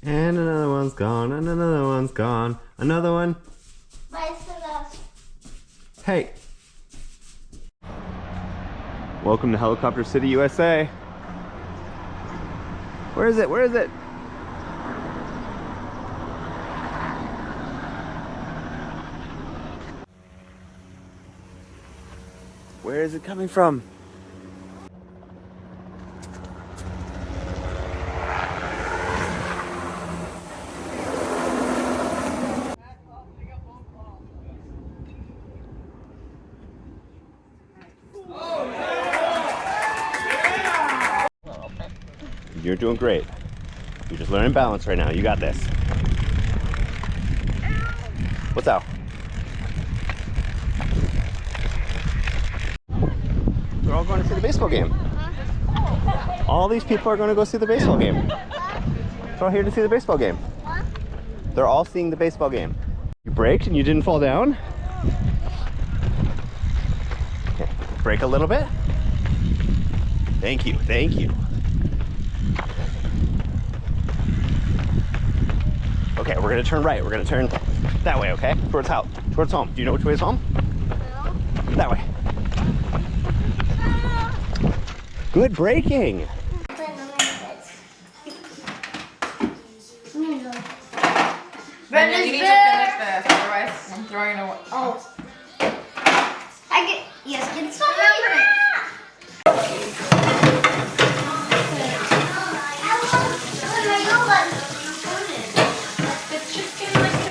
And another one's gone, and another one's gone. Another one. Hey. Welcome to Helicopter City, USA. Where is it? Where is it? Where is it coming from? You're doing great. You're just learning balance right now. You got this. What's out? They're all going to see the baseball game. All these people are going to go see the baseball game. They're all here to see the baseball game. They're all seeing the baseball game. You braked and you didn't fall down? Okay. Brake a little bit. Thank you. Thank you. Okay, we're gonna turn right. We're gonna turn that way, okay? Towards home. Towards home. Do you know which way is home? No. That way. Good braking. Brendan, you need to finish this, otherwise I'm throwing it away. Oh. Get some.